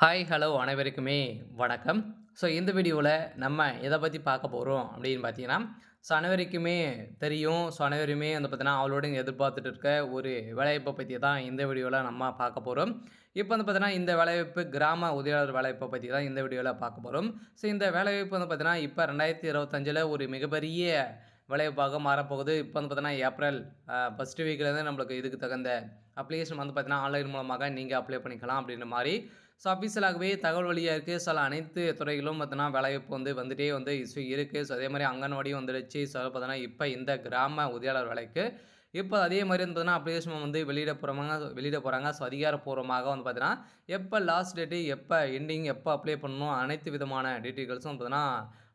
Hi, hello அனைவருக்குமே வணக்கம். So இந்த வீடியோவில் நம்ம எதை பற்றி பார்க்க போகிறோம் அப்படின்னு பார்த்தீங்கன்னா, ஸோ அனைவருக்குமே தெரியும். ஸோ அனைவருமே வந்து பார்த்தீங்கன்னா, அவளோட எதிர்பார்த்துட்டு இருக்க ஒரு வேலைவாய்ப்பை பற்றி தான் இந்த வீடியோவில் நம்ம பார்க்க போகிறோம். இப்போ வந்து பார்த்தீங்கன்னா, இந்த வேலைவாய்ப்பு கிராம உதவியாளர் வேலைவாய்ப்பை பற்றி தான் இந்த வீடியோவில் பார்க்க போகிறோம். ஸோ இந்த வேலைவாய்ப்பு வந்து பார்த்தீங்கன்னா, இப்போ 2025ல் ஒரு மிகப்பெரிய வேலைவாய்ப்பாக மாறப்போகுது. இப்போ வந்து பார்த்தீங்கன்னா, ஏப்ரல் ஃபர்ஸ்ட் வீக்லேருந்து நம்மளுக்கு இதுக்கு தகுந்த அப்ளிகேஷன் வந்து பார்த்தீங்கன்னா, ஆன்லைன் மூலமாக நீங்கள் அப்ளை பண்ணிக்கலாம் அப்படின்ற மாரி ஸோ அஃபிஷியலாகவே தகவல் வெளியா இருக்கு. சில அனைத்து துறைகளும் பார்த்தீங்கன்னா, வேலைவாய்ப்பு வந்துட்டே இஷ்யூ இருக்கு. ஸோ அதேமாரி அங்கன்வாடியும் வந்துடுச்சு. ஸோ பார்த்தீங்கன்னா, இப்ப இந்த கிராம உதவியாளர் வேலைக்கு இப்ப அதே மாரி வந்து பார்த்தீங்கன்னா, அப்ளிகேஷன் வந்து வெளியிட போறாங்க. ஸோ அதிகாரப்பூர்வமாக வந்து பார்த்தீங்கன்னா, எப்ப லாஸ்ட் டேட்டு, எப்ப எண்டிங், எப்ப அப்ளை பண்ணணும் அனைத்து விதமான டீட்டெயில்ஸும் பார்த்தீங்கன்னா,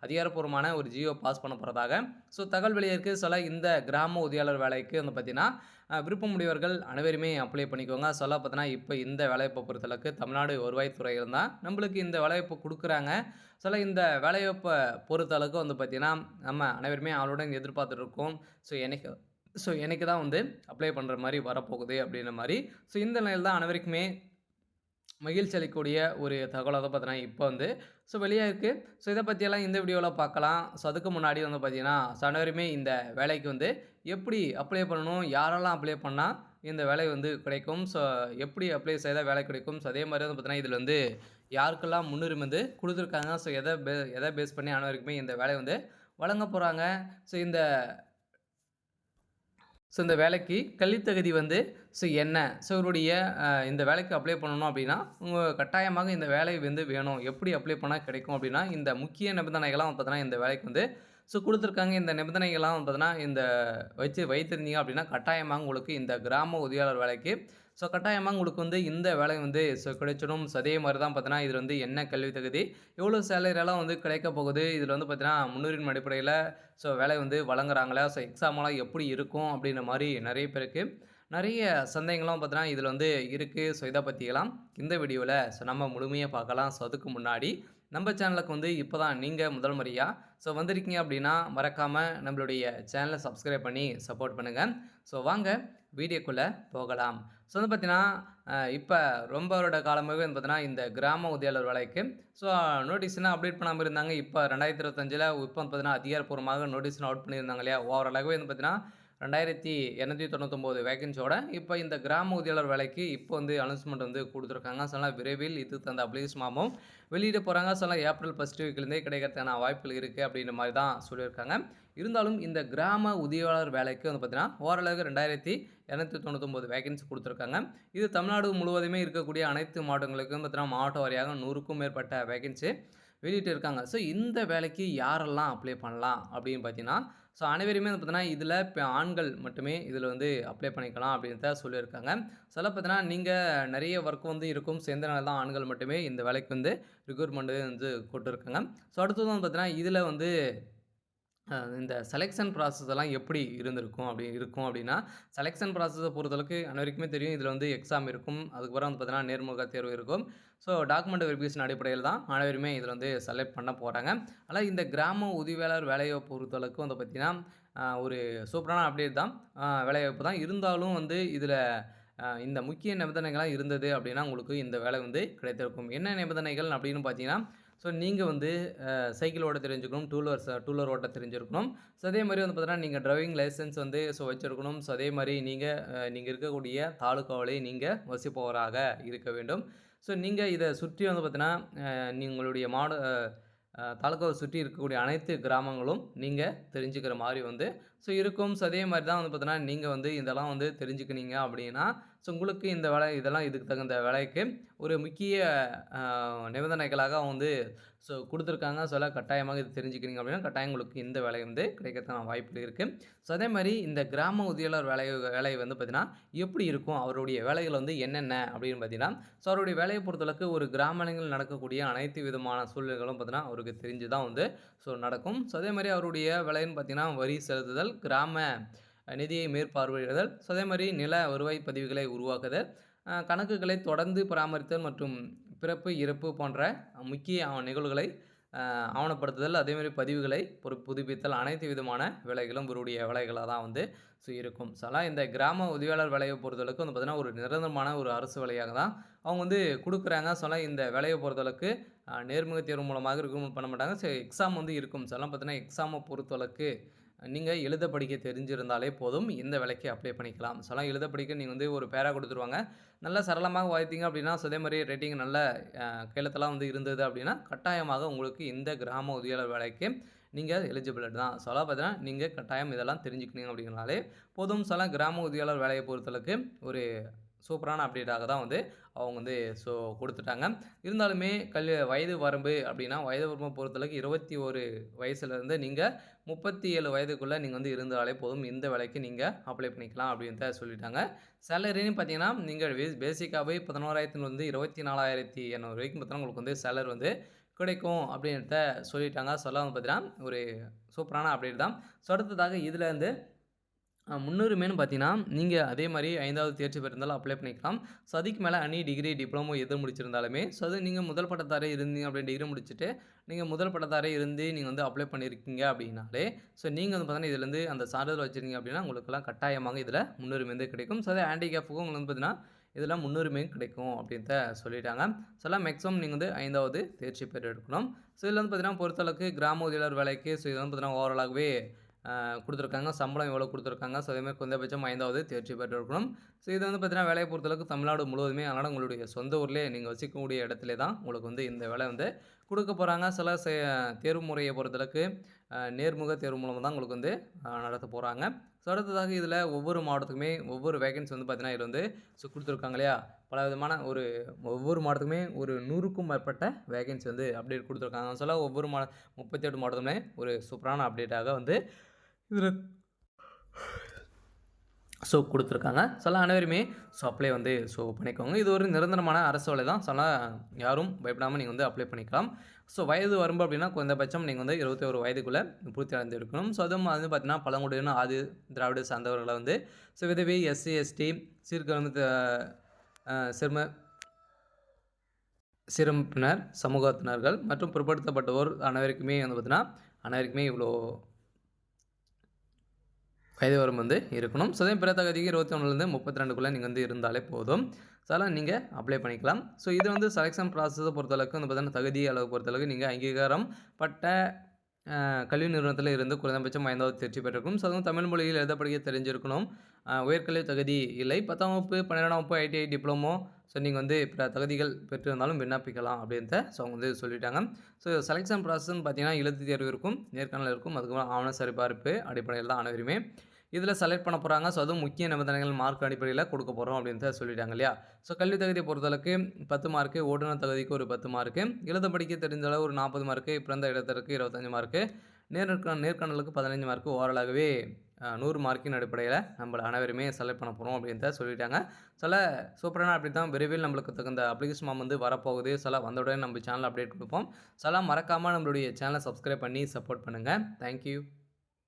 அதிகாரப்பூர்வமான ஒரு ஜியோ பாஸ் பண்ண போறதாக ஸோ தகவல் வெளியா இருக்கு. சில இந்த கிராம உதவியாளர் வேலைக்கு வந்து பார்த்தீங்கன்னா, விருப்பமுடையவர்கள் அனைவருமே அப்ளை பண்ணிக்கோங்க. சொல்ல பார்த்தீங்கன்னா, இப்ப இந்த வேலைவாய்ப்பை பொறுத்தளவுக்கு தமிழ்நாடு வருவாய்த்துறையில தான் நம்மளுக்கு இந்த வேலைவாய்ப்பு குடுக்குறாங்க. இந்த வேலைவாய்ப்ப பொறுத்தளவுக்கு வந்து பார்த்தீங்கன்னா, நம்ம அனைவருமே ஆவலுடன் எதிர்பார்த்துட்டு இருக்கோம். ஸோ என்னைக்கு தான் வந்து அப்ளை பண்ற மாரி வரப்போகுது அப்டின்ற மாரி. ஸோ இந்த நிலையில தான் அனைவருக்குமே மகிழ்ச்சி அளிக்கக்கூடிய ஒரு தகவலா தான் பார்த்தீங்கன்னா, இப்ப வந்து வெளியா இருக்கு. இத பத்தியெல்லாம் இந்த வீடியோல பார்க்கலாம். அதுக்கு முன்னாடி வந்து பார்த்தீங்கன்னா, அனைவருமே இந்த வேலைக்கு வந்து எப்படி அப்ளை பண்ணணும்? யாரெல்லாம் அப்ளை பண்ணா இந்த வேலை வந்து கிடைக்கும்? எப்படி அப்ளை செய்தா வேலை கிடைக்கும்? அதே மாரி வந்து பார்த்தீங்கன்னா, இதில வந்து யாருக்கெல்லாம் முன்னுரிமை வந்து குடுத்துருக்காங்க? எத பேஸ் பண்ணி அனைவருக்குமே இந்த வேலை வந்து வழங்க போறாங்க? இந்த இந்த வேலைக்கு கல்வி தகுதி வந்து என்ன? இவருடைய இந்த வேலைக்கு அப்ளை பண்ணணும் அப்டின்னா, கட்டாயமாக இந்த வேலை வந்து வேணும். எப்படி அப்ளை பண்ணா கிடைக்கும் அப்டின்னா, இந்த முக்கிய நிபந்தனைகள்லாம் பார்த்தீங்கன்னா, இந்த வேலைக்கு வந்து குடுத்துருக்காங்க. இந்த நிபந்தனைகள்லாம் பார்த்தீங்கன்னா, வைத்திருந்தீங்க அப்டின்னா, கட்டாயமா உங்களுக்கு இந்த கிராம உதவியாளர் வேலைக்கு கட்டாயமா உங்களுக்கு வந்து இந்த வேலை வந்து கிடைச்சிடும். அதே மாரி தான் பார்த்தீங்கன்னா, இதில வந்து என்ன கல்வி தகுதி, எவ்வளோ சேலரிலாம் வந்து கிடைக்கப் போகுது. இதில வந்து பார்த்தீங்கன்னா, முன்னுரிமை அடிப்படையில வேலை வந்து வழங்குறாங்களா? எக்ஸாம்லாம் எப்படி இருக்கும்? அப்படின்ற மாரி நெறைய பேருக்கு நெறைய சந்தேகங்களும் பார்த்தீங்கன்னா, இதில வந்து இருக்கு. இத பத்தியெல்லாம் இந்த வீடியோல நம்ம முழுமையா பார்க்கலாம். அதுக்கு முன்னாடி நம்ம சேனலுக்கு வந்து இப்ப தான் நீங்க முதல் முறையா வந்திருக்கீங்க அப்படின்னா, மறக்காம நம்மளுடைய சேனல சப்ஸ்கிரைப் பண்ணி சப்போர்ட் பண்ணுங்க. வாங்க வீடியோக்குள்ள போகலாம். வந்து பார்த்தீங்கன்னா, இப்ப ரொம்ப வருட காலமாவே வந்து பார்த்தீங்கன்னா, இந்த கிராம உதவியாளர் வேலைக்கு ஸோ நோட்டீஸ்லாம் அப்டேட் பண்ணாம இருந்தாங்க. இப்ப 2025ல இப்ப வந்து பார்த்தீங்கன்னா, அதிகாரப்பூர்வமாக நோட்டீஸ்லாம் அவுட் பண்ணியிருந்தாங்க இல்லையா? ஓவராலாகவே வந்து பார்த்தீங்கன்னா, 2299 வேக்கன்சியோட இப்ப இந்த கிராம உதவியாளர் வேலைக்கு இப்ப வந்து அனௌன்ஸ்மென்ட் வந்து குடுத்துருக்காங்க. விரைவில் இதுக்கு தகுந்த அப்ளிகேஷன் ஃபார்மும் வெளியிட போறாங்க. ஏப்ரல் ஃபர்ஸ்ட் வீக்லேருந்தே கிடைக்கிறதுக்கான வாய்ப்புகள் இருக்கு அப்படின்ற மாரி தான் சொல்லியிருக்காங்க. இருந்தாலும் இந்த கிராம உதவியாளர் வேலைக்கு வந்து பார்த்தீங்கன்னா, ஓரளவுக்கு 2299 வேக்கன்சி குடுத்துருக்காங்க. இது தமிழ்நாடு முழுவதுமே இருக்கக்கூடிய அனைத்து மாவட்டங்களுக்கும் பார்த்தீங்கன்னா, மாவட்ட வாரியாக 100க்கும் மேற்பட்ட வேக்கன்சி வெளியிட்டு இருக்காங்க. இந்த வேலைக்கு யாரெல்லாம் அப்ளை பண்ணலாம் அப்படின்னு பார்த்தீங்கன்னா, அனைவருமே வந்து பார்த்தீங்கன்னா, இதில ஆண்கள் மட்டுமே இதில வந்து அப்ளை பண்ணிக்கலாம் அப்படின்னு தான் சொல்லியிருக்காங்க. பார்த்தீங்கன்னா, நீங்க நெறைய ஒர்க் வந்து இருக்கும். சேர்ந்தனால தான் ஆண்கள் மட்டுமே இந்த வேலைக்கு வந்து ரிக்ரூட்மெண்ட் வந்து போட்டுருக்காங்க. அடுத்தது வந்து பார்த்தீங்கன்னா, இதில வந்து இந்த செலக்ஷன் ப்ராசஸ் எல்லாம் எப்படி இருக்கும் அப்படின்னா, செலக்ஷன் ப்ராசஸ பொறுத்தளவுக்கு அனைவருக்குமே தெரியும். இதில வந்து எக்ஸாம் இருக்கும். அதுக்கப்புறம் வந்து பார்த்தீங்கன்னா, நேர்முக தேர்வு இருக்கும். டாக்குமெண்ட் வெரிஃபிகேஷன் அடிப்படையில தான் அனைவருமே இதில வந்து செலக்ட் பண்ண போறாங்க. ஆனா இந்த கிராம உதவியாளர் வேலைய பொறுத்தளவுக்கு வந்து பார்த்தீங்கன்னா, ஒரு சூப்பரான அப்டேட் தான். வேலைவாய்ப்பு தான். இருந்தாலும் வந்து இதில இந்த முக்கிய நிபந்தனைகள்லாம் இருந்தது அப்படின்னா, உங்களுக்கு இந்த வேலை வந்து கிடைத்திருக்கும். என்ன நிபந்தனைகள் அப்படின்னு பார்த்தீங்கன்னா, நீங்க வந்து சைக்கிள் ஓட்ட தெரிஞ்சுக்கணும். டூ வீலர் ஓட்ட தெரிஞ்சிருக்கணும். அதே மாரி வந்து பார்த்தீங்கன்னா, நீங்க டிரைவிங் லைசென்ஸ் வந்து வச்சிருக்கணும். அதே மாரி நீங்க இருக்கக்கூடிய தாலுகாவிலே நீங்க வசிப்பவராக இருக்க வேண்டும். நீங்க இத சுற்றி வந்து பார்த்தீங்கன்னா, உங்களுடைய தாலுகாவ சுற்றி இருக்கக்கூடிய அனைத்து கிராமங்களும் நீங்க தெரிஞ்சுக்கிற மாரி வந்து இருக்கும். அதே மாரி தான் வந்து பார்த்தீங்கன்னா, நீங்க வந்து இதெல்லாம் வந்து தெரிஞ்சுக்கினீங்க அப்படின்னா, உங்களுக்கு இந்த வேலை இதுக்கு தகுந்த வேலைக்கு ஒரு முக்கிய அ நிபந்தனைகளாக வந்து குடுத்துருக்காங்க. கட்டாயமாக இது தெரிஞ்சுக்கிறீங்க அப்படின்னா, கட்டாயம் உங்களுக்கு இந்த வேலை வந்து கிடைக்கிறதுக்கான வாய்ப்புகள் இருக்கு. அதே மாரி இந்த கிராம உதவியாளர் வேலை வந்து பார்த்தீங்கன்னா, எப்படி இருக்கும்? அவருடைய வேலைகள் வந்து என்னென்ன அப்படின்னு பார்த்தீங்கன்னா, அவருடைய வேலைய பொறுத்தளவுக்கு ஒரு கிராமங்களில் நடக்கக்கூடிய அனைத்து விதமான சூழ்நிலைகளும் பார்த்தீங்கன்னா, அவருக்கு தெரிஞ்சு தான் வந்து நடக்கும். அதே மாரி அவருடைய வேலைன்னு பார்த்தீங்கன்னா, வரி செலுத்துதல், கிராம நிதியை மேற்பார்வையிடுதல், அதே மாரி நில வருவாய் பதிவுகளை உருவாக்குதல், கணக்குகளை தொடர்ந்து பராமரித்தல் மற்றும் பிறப்பு, இறப்பு போன்ற முக்கிய நிகழ்வுகளை ஆவணப்படுத்துதல், அதேமாரி பதிவுகளை புதுப்பித்தல் அனைத்து விதமான வேலைகளும் இவருடைய வேலைகளா தான் வந்து இருக்கும். இந்த கிராம உதவியாளர் வேலைய பொறுத்தளவுக்கு வந்து பார்த்தீங்கன்னா, ஒரு நிரந்தரமான ஒரு அரசு வேலையாக தான் அவங்க வந்து குடுக்குறாங்க. இந்த வேலைய பொறுத்தளவுக்கு நேர்முக தேர்வு மூலமாக ரெக்ரூட்மென்ட் பண்ண மாட்டாங்க. எக்ஸாம் வந்து இருக்கும். பார்த்தீங்கன்னா, எக்ஸாம பொறுத்தளவுக்கு நீங்க எழுத படிக்க தெரிஞ்சிருந்தாலே போதும், இந்த வேலைக்கு அப்ளை பண்ணிக்கலாம். எழுத படிக்க நீங்க வந்து ஒரு பேரா குடுத்துருவாங்க. நல்லா சரளமாக வாசித்தீங்க அப்டின்னா, அதே மாரி ரைட்டிங் நல்ல கையெழுத்தெல்லாம் வந்து இருந்தது அப்டின்னா, கட்டாயமாக உங்களுக்கு இந்த கிராம உதவியாளர் வேலைக்கு நீங்க எலிஜிபிள் தான். பார்த்தீங்கன்னா, நீங்க கட்டாயம் இதெல்லாம் தெரிஞ்சுக்கணும் அப்டிங்கிறனாலே போதும். கிராம உதவியாளர் வேலைய பொறுத்தளவுக்கு ஒரு சூப்பரான அப்டேட்டாக தான் வந்து அவங்க வந்து குடுத்துட்டாங்க. இருந்தாலுமே வயது வரம்பு அப்டின்னா, வயது வரம்ப பொறுத்தளவுக்கு 21 வயசுலேருந்து நீங்க 37 வயதுக்குள்ள நீங்க வந்து இருந்தாலே போதும். இந்த வேலைக்கு நீங்க அப்ளை பண்ணிக்கலாம் அப்டின்ட்டு சொல்லிட்டாங்க. சேலரின்னு பார்த்தீங்கன்னா, நீங்க பேசிக்காவே 11,000 24,800 வரைக்கும் பார்த்தீங்கன்னா, உங்களுக்கு வந்து சேலரி வந்து கிடைக்கும் அப்டின்ட்டு சொல்லிட்டாங்க. வந்து பார்த்தீங்கன்னா, ஒரு சூப்பரான அப்டேட் தான். அடுத்ததாக இதுல இருந்து முன்னுரிமைன்னு பார்த்தீங்கன்னா, நீங்க அதே மாரி 5வது தேர்ச்சி பெற்றிருந்தாலும் அப்ளை பண்ணிக்கலாம். அதுக்கு மேல டிகிரி, டிப்ளமோ எது முடிச்சிருந்தாலுமே, அது நீங்க முதல் பட்டதாரி இருந்தீங்க அப்படியே டிகிரி முடிச்சுட்டு, நீங்க முதல் பட்டதாரி இருந்து நீங்க வந்து அப்ளை பண்ணியிருக்கீங்க அப்படின்னாலே, நீங்க வந்து பார்த்தீங்கன்னா, இதுலேருந்து அந்த சான்றிதழ் வச்சிருக்கீங்க அப்படின்னா, உங்களுக்கெல்லாம் கட்டாயமாக இதில முன்னுரிமை வந்து கிடைக்கும். அதே ஹேண்டிகேப்புக்கும் உங்களுக்கு வந்து பார்த்தீங்கன்னா, இதில முன்னுரிமை கிடைக்கும் அப்படின்ட்டு சொல்லிட்டாங்க. மேக்ஸிமம் நீங்க வந்து 5வது தேர்ச்சி பெற்றிருக்கணும். இதில வந்து பார்த்தீங்கன்னா, பொறுத்தளவுக்கு கிராம உதவியாளர் வேலைக்கு இது வந்து பார்த்தீங்கன்னா, ஓவராலாகவே குடுத்துருக்காங்க. சம்பளம் எவ்வளோ குடுத்துருக்காங்க. அதேமாரி குறைந்தபட்சம் 5வது தேர்ச்சி பெற்றிருக்கணும். இது வந்து பார்த்தீங்கன்னா, வேலைய பொறுத்தளவுக்கு தமிழ்நாடு முழுவதுமே அதனால உங்களுடைய சொந்த ஊர்லயே நீங்க வசிக்கக்கூடிய இடத்திலே தான் உங்களுக்கு வந்து இந்த வேலை வந்து குடுக்க போறாங்க. தேர்வு முறைய பொறுத்தளவுக்கு நேர்முக தேர்வு மூலமா தான் உங்களுக்கு வந்து நடத்த போறாங்க. அடுத்ததாக இதில ஒவ்வொரு மாவட்டத்துக்குமே ஒவ்வொரு வேகன்சி வந்து பார்த்தீங்கன்னா, இதில வந்து குடுத்துருக்காங்க இல்லையா? பலவிதமான ஒவ்வொரு மாவட்டத்துக்குமே ஒரு 100க்கும் மேற்பட்ட வேகன்சி வந்து அப்டேட் குடுத்துருக்காங்க. ஒவ்வொரு 38 மாவட்டத்துமே ஒரு சூப்பரான அப்டேட்டாக வந்து இதில குடுத்துருக்காங்க. அனைவருமே அப்ளை வந்து பண்ணிக்கோங்க. இது ஒரு நிரந்தரமான அரசு வேலை தான். யாரும் பயப்படாம நீங்க வந்து அப்ளை பண்ணிக்கலாம். வயது வரம்பு அப்டின்னா குறைந்தபட்சம் நீங்க வந்து 21 வயதுக்குள்ள பூர்த்தி அடைந்திருக்கணும். அதுவும் வந்து பார்த்தீங்கன்னா, பழங்குடியின, ஆதி திராவிட சார்ந்தவர்கள வந்து விதவை, எஸ்சி, எஸ்டி, சீர்காழிந்த சிறுபான்மையினர் சமூகத்தினர்கள் மற்றும் பிற்படுத்தப்பட்டோர் அனைவருக்குமே வந்து பார்த்தீங்கன்னா, அனைவருக்குமே இவ்வளோ வயது வரம்பு வந்து இருக்கணும். பிற தகுதிக்கு 21லேருந்து 32க்குள்ளே நீங்கள் வந்து இருந்தாலே போதும். நீங்க அப்ளை பண்ணிக்கலாம். இது வந்து செலக்ஷன் ப்ராசஸை பொறுத்தளவுக்கு வந்து பார்த்தீங்கன்னா, தகுதி அளவு பொறுத்தளவுக்கு நீங்க அங்கீகாரம் பட்ட கல்வி நிறுவனத்தில் இருந்து குறைந்தபட்சம் 5வது தேர்ச்சி பெற்றிருக்கணும். அதுவும் தமிழ் மொழியில் எழுத படிக்க தெரிஞ்சிருக்கணும். உயர்கல்வி தகுதி இல்லை. 10ஆம் வகுப்பு, 12ஆம் வகுப்பு, ஐடிஐ, டிப்ளமோ நீங்க வந்து பிற தகுதிகள் பெற்றிருந்தாலும் விண்ணப்பிக்கலாம் அப்படின்ட்டு அவங்க வந்து சொல்லிட்டாங்க. செலக்ஷன் ப்ராசஸ்ன்னு பார்த்தீங்கன்னா, எழுத்துத் தேர்வு இருக்கும், நேர்காணல் இருக்கும். அதுக்கப்புறம் ஆவண சரிபார்ப்பு அடிப்படையில் தான் அனைவருமே இதில் செலக்ட் பண்ண போகிறாங்க. அதுவும் முக்கிய நிபந்தனைகள் மார்க் அடிப்படையில் கொடுக்க போகிறோம் அப்படின்ட்டு சொல்லிட்டாங்க இல்லையா? கல்வி தகுதியை பொறுத்தளவுக்கு 10 மார்க்கு, ஓட்டுநர் தகுதிக்கு ஒரு 10 மார்க்கு, எழுத படிக்க தெரிஞ்ச அளவு ஒரு 40 மார்க்கு, பிறந்த இடத்திற்கு 25 மார்க்கு, நேர்காணலுக்கு 15 மார்க்கு, ஓவராலாகவே 100 மார்க்கின் அடிப்படையில் நம்ம அனைவருமே செலக்ட் பண்ண போகிறோம் அப்படின்ட்டு சொல்லிட்டாங்க. சூப்பரான அப்டேட் தான். விரைவில் நம்மளுக்கு தகுந்த அப்ளிகேஷன் ஃபார்ம் வந்து வரப்போகுது. வந்த உடனே நம்ம சேனல் அப்டேட் கொடுப்போம். மறக்காமல் நம்மளுடைய சேனலை சப்ஸ்கிரைப் பண்ணி சப்போர்ட் பண்ணுங்கள். தேங்க்யூ.